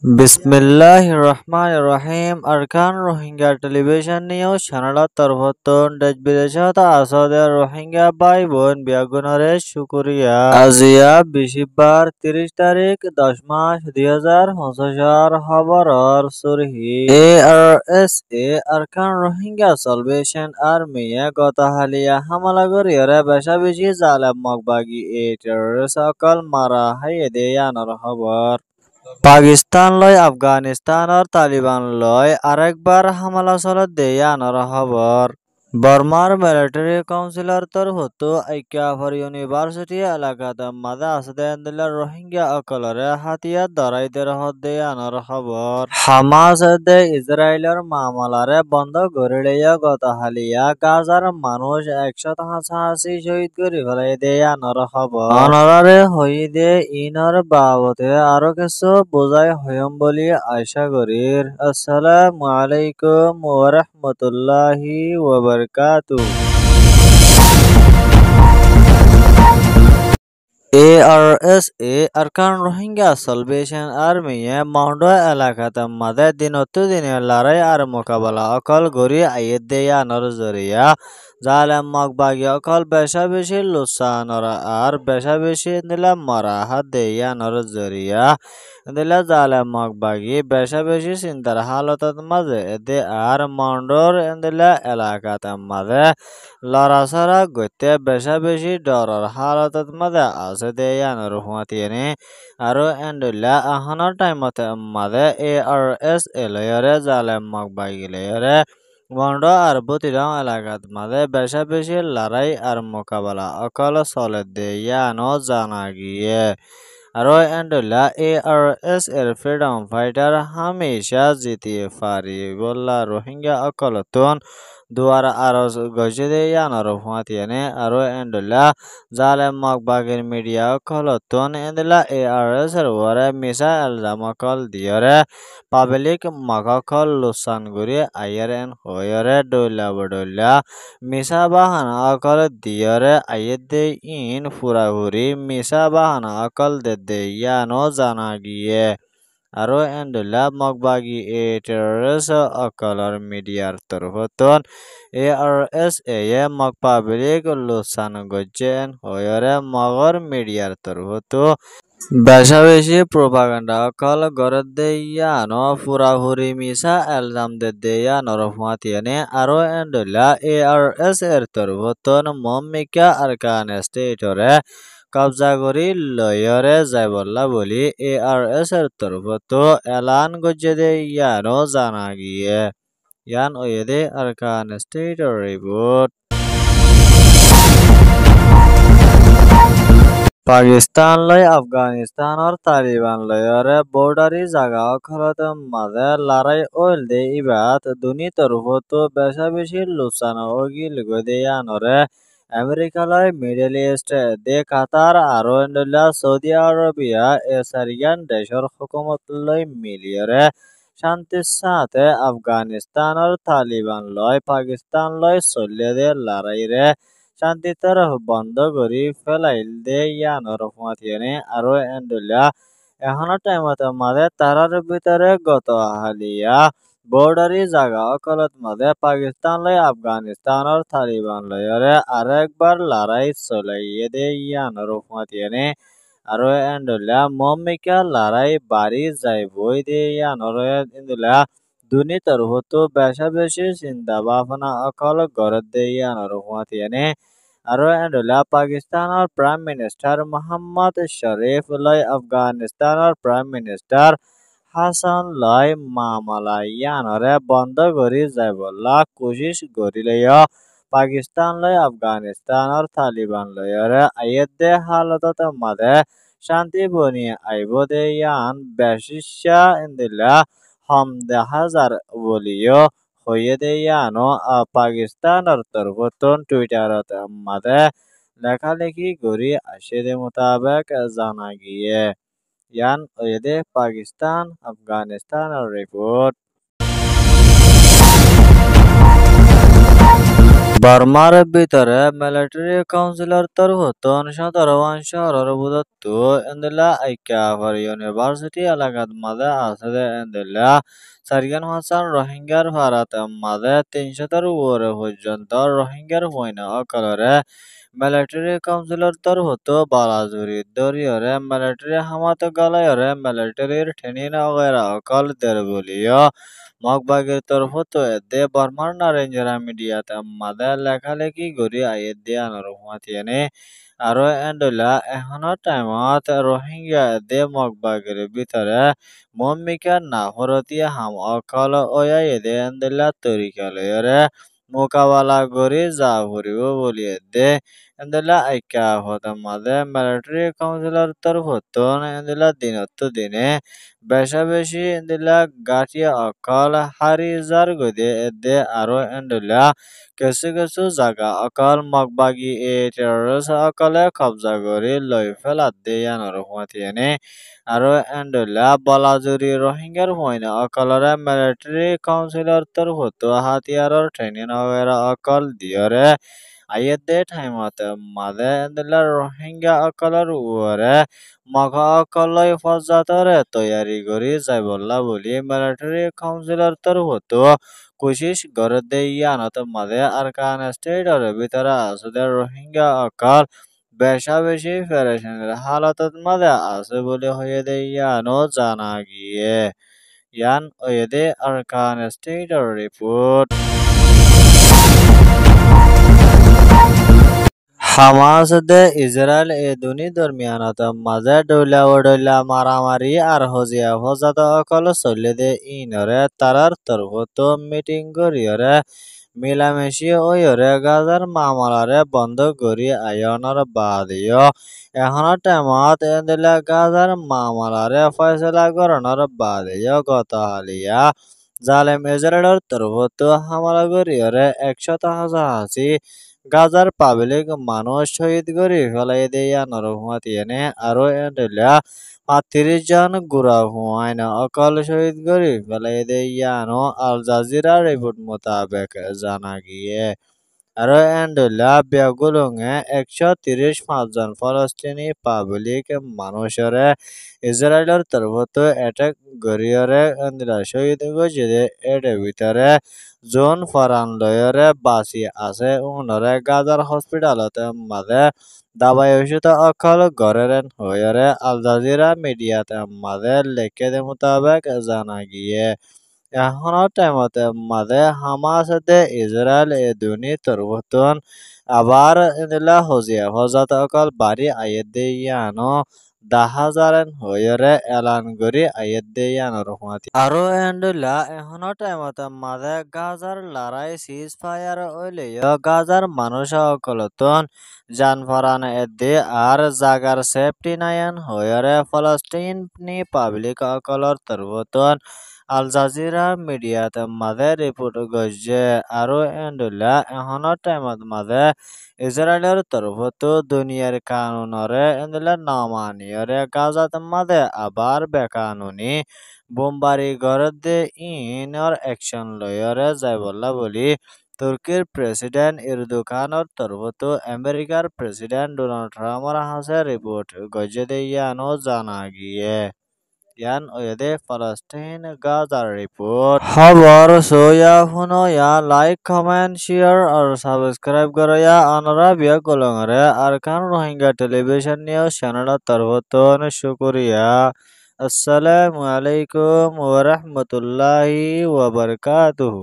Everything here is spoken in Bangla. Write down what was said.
Bismillahirrahmanirrahim. Arkan Rohingya Television News Channel Tarvatun Dej Bideshat Asode Rohingya Bhai বোন Biagunare Shukriya Azia Bishibar 30 তারিখ 10 মাস 2025 খবরর সুরহি ARSA Arkan Rohingya Salvation Army গত হালিয়া হামলা করিয়ারে বেশা বেশি জালেম মগবাগি terrorist সকল মারা হাইয়ে দেয়ানোর খবর পাকিস্তান লয় আফগানিস্তান আর তালিবান লয় আরেকবার হামলা চলত দেয়ানোর খবর বর্মার মিলিটারি কাউন্সিলর তরফতো ঐক্যফর ইউনিভার্সিটি এলাকাত মাদা আসদেন্দিল্লা রোহিঙ্গা অকলরে হাতিয়ার দরাইদের হদ্দেয়ানোর খবর হামাস দে ইসরায়েলের মামলারে বন্ধ করিলেও গত হালিয়া গাজার মানুষ 185 শহীদ করে ফেলাই দেয়ানোর খবর অনরারে হইদে ইনর বাবতে আরো কিছু বোঝাই হইম বলি আশা করির আসসালামু আলাইকুম ওয়া রাহমাতুল্লাহি ওয়া বারাকাতুহু ARSA Arkan Rohingya Salvation Army মাউন্ডো এলাকাত মাদে দিনের লড়াই আর মোকাবেলা অকল গড়ি আইয়ে দেয়ানোর জরিয়া জালেম মগবাগি অকল বেশা বেশি লুসানোর আর বেশা বেশি দিলা মরা হাত দেয়ানোর জরিয়া দিলা জালেম মগবাগি বেশা বেশি চিন্তার হালতত মাঝে দে আর মাউন্ডোর দিলা এলাকাত মাঝে লড়াছড়া গইতে বেশা বেশি ডরর হালতত মাঝে আছে দেয়ানোর হুঁয়াতিয়েনে আৰু এন্ডুল্লা আহনৰ টাইমতে মাঝে ARSA লয়রে জালেম মগবাগি লয়রে বন্ড আর বুতিরাম এলাকাত মাঝে বেশা বেশি লড়াই আর মোকাবেলা অকল চলে দেয়ানো জানা গিয়ে আৰু এন্ডুল্লা ARSA ফ্রিডম ফাইটার হামেশা জিতিয়ে পারি বললা রোহিঙ্গা অকলতুন দুয়ার আরজ গজে দেয়ানোর হুঁয়াতিয়েনে আৰু এন্ডুল্লা জালেম মগবাগির মিডিয়া অকলতুন এন্ডুল্লা ARSA ওরে মিসা এলজাম অকল দিয়রে পাবলিক মগকল লুসান গুরি আইয়ারেন হয়রে ডইলা বডইলা মিসা বাহানা অকল দিয়রে আইয়েদে ইন ফুরাহুরি মিসা বাহানা অকল দে ইয়ানো জানা গিয়ে আৰু এন্ডুল্লা মগবাগি terrorist অকলর মিডিয়ার তরফতন ARSA মগ পাবলিক লুসান গজ্জেন হয়রে মগর মিডিয়ার তরফতো বেশা বেশি প্রোপাগান্ডা অকল গড়ে দেয়ানো ফুরাহুরি মিসা এলজাম দেয়ানোর হুঁয়াতিয়েনে আৰু এন্ডুল্লা ARSA তরফতন মম্মিকা আরকান স্টেটরে কবজা করি লয়রে যাইবল্লা বলি ARSA তরফতো এলান গজ্জে দেয়ানো জানা গিয়ে ইয়ান ওয়েদে আরকান স্টেটর রিপোর্ট পাকিস্তান লয় আফগানিস্তান আর তালিবান লয়রে বর্ডারি জায়গা অখলত মাঝে লড়াই ওইল দে ইবাত দুনি তরফতো বেশা বেশি লুসানো ওগিল গদেয়ানরে আমেরিকা লয় মিডল ইস্ট দে কাতার আৰু এন্ডুল্লা সৌদি আরবিয়া এসারিয়ান দেশর হুকুমত লয় মিলিয়রে শান্তির সাথে আফগানিস্তান আর তালিবান লয় পাকিস্তান লয় চলিয়ে দে লড়াই রে শান্তি তরফ বন্ধ করি ফেলাইল দে ইয়ানোর হুঁয়াতিয়েনে আৰু এন্ডুল্লা এখনৰ টাইমত মাঝে তারার ভিতরে গত হালিয়া বর্ডারি জায়গা অকলত মাঝে পাকিস্তান লয় আফগানিস্তান আর তালিবান লয়রে আরেকবার লড়াই চলাইয়ে দে ইয়ানোর হুঁয়াতিয়েনে আৰু এন্ডুল্লা মম্মিকা লড়াই বাড়ি যাইবই দে ইয়ানোর এন্ডুল্লা দুনি তরফতো বেশা বেশি চিন্তা ভাবনা অকল গড়ে দে ইয়ানোর হুঁয়াতিয়েনে আৰু এন্ডুল্লা পাকিস্তানৰ প্ৰাইম মিনিষ্টাৰ মোহাম্মদ শরীফ লয় আফগানিস্তানৰ প্ৰাইম মিনিষ্টাৰ হাসান লয় মামলা ইয়ানরে বন্ধ করি যাইবল্লা কোশিশ করিলেও পাকিস্তান লয় আফগানিস্তান আর তালিবান লয়রে আইয়েদে হালতত মাঝে শান্তি বনিয়ে আইব দে ইয়ান বেশিশা ইন্দিল্লা হম দেখা যার বলিও হইয়ে দে ইয়ানো পাকিস্তানের তরফতন টুইটারত মাঝে লেখালেখি করি আসে দে মোতাবেক জানা গিয়ে ইয়ান ওয়েদে পাকিস্তান আফগানিস্তানের রিপোর্ট বার্মার ভিতরে মিলিটারি কাউন্সিলর তরফতন 17 শহরের বুদত্ত এন্দেলা আইকা ফর ইউনিভার্সিটি এলাকাত মাঝে আছে এন্দেলা সারিয়ান হাসান রোহিঙ্গার ভারত মাঝে 300 উপরে পর্যন্ত রোহিঙ্গার পয়না অকলরে মিলিটারি কাউন্সিলর তরফত বালাজুরি দরিয়রে মিলিটারি হামাত গালায়রে মিলিটারির ঠেনিন অগেরা অকল দের বলিও মগবাগের তরফত এদে বর্মার নারেঞ্জরা মিডিয়াতে মাদে লেখালেখি গড়ি আইয়ে আনার হুমাতিয়ানে আরো এন্ডলা এখনো টাইমত রোহিঙ্গা এদে মগবাগের ভিতরে মম্মিকা না হরতিয়া হাম অকল ওয়া এদে এন্ডলা তরিকা লয়রে মোকাবেলা গড়ি যা ভরিব বলি এদে এন্ডলা আইকা হতে মাদে মিলিটারি কাউন্সিলর তরফতন এন্ডলা দিনত দিনে বেশা বেশি এন্ডলা গাঠিয়া অকল হারি যার গদে এদে আরো এন্ডলা কিছু কিছু জায়গা অকল মগবাগি টেররিস্ট অকলে কবজা করে লই ফেলাত দেয়ানোর হুমাতিয়ানে আরো এন্ডলা বলাজুরি রোহিঙ্গার হইনা অকলরে মিলিটারি কাউন্সিলর তরফত হাতিয়ারর ট্রেনিং অকল দিয়রে আইয়েদে টাইমত মাদে এন্ডলা রোহিঙ্গা অকলর উরে মগা অকলই ফজাতরে তৈয়ারি করি যাইবল্লা বলি মিলিটারি কাউন্সিলর তরফত কোশিশ করে দেয়ানত মাদে আরকান স্টেটর ভিতরে আছে রোহিঙ্গা অকল বেশা বেশি পেরেশানির হালতত মাঝে আছে বলে হয়ে দেয়ানো জানা গিয়ে ইয়ান ওয়েদে আরকান স্টেটর রিপোর্ট হামাস দে ইসরায়েল এ দুনি দরমিয়ানত মাঝে ডইলা ওডইলা মারামারি আর হজিয়া হজাত অকল চলে দে ইনরে তারার তরফত মিটিং করিয়রে মিলামেশি ওয়রে গাজার মামলারে বন্ধ করি আয়নর বাদিও এখনো টাইমত এদিলে গাজার মামলারে ফয়সলা করণর বাদিও গত হালিয়া জালেম ইসরায়েলের তরফত হামলা করিয়রে 100,000 গাজার পাবলিক মানুষ শহীদ করে ফেলাই দেয়া নরহুমাতিয়ানে আরো এন্ডেলা ৩৫ জন গুড়া হুয়াইন অকল শহীদ করে ফেলাই দেয়ানো আল জাজিরা রিপোর্ট মোতাবেক জানা গিয়ে আরো এন্ডেলা বেগুলুঙে 135 জন ফলস্তিনি পাবলিক মানুষরে ইসরায়েলের তরফত অ্যাটাক গরিয়রে এন্ডেলা শহীদ গজিয়ে এর ভিতরে জোন ফরান লয়রে বাসি আছে উনরে গাজার হসপিটালতে মাঝে দাবাই ওষুধ অকল গরেন হয়রে আল জাজিরা মিডিয়াতে মাঝে লেখে দে মোতাবেক জানা গিয়ে এখনো টাইমতে মাঝে হামাস দে ইসরায়েল এ দুনি তরবতন আবার এদিলা হজিয়া হজাত অকল বাড়ি আইয়ে দেয়ানো 10,000 হয়রে এলান করি আইয়ে দেয়ানো রহমাতি আরো এন্ডুলা এখনো টাইমতে মাঝে গাজার লড়াই সিজ ফায়ার ওইলেও গাজার মানুষ অকলতন জান ফরান এদে আর জাগার সেফটি নায়ন হয়রে ফলস্তিনি পাবলিক অকলর তরবতন আল জাজিরা মিডিয়াত মাঝে রিপোর্ট গজে আরো এন্ডুলা এখনো টাইমত মাঝে ইসরায়েলের তরফত দুনিয়ার কানুনরে এন্ডুলা নামানিয়রে গাজাত মাঝে আবার বেকানুনি বোমবারি গড়ে ইনর অ্যাকশন লয়রে যাইবল্লা বলি তুর্কির প্রেসিডেন্ট ইরদোগানের তরফত আমেরিকার প্রেসিডেন্ট ডোনাল্ড ট্রাম্পর হাসে রিপোর্ট গজে দেয়ানো জানা গিয়ে ইয়ান ওয়েদে ফলস্তিন গাজার রিপোর্ট খবর সোয়া ফুনো या লাইক কমেন্ট শেয়ার আর সাবস্ক্রাইব করো या আনরা বিয়া কলংরে আরকান রোহিঙ্গা টেলিভিশন নিউজ চ্যানেল তরফতন শুকরিয়া আসসালামু আলাইকুম ওয়া রাহমাতুল্লাহি ওয়া বারাকাতুহু।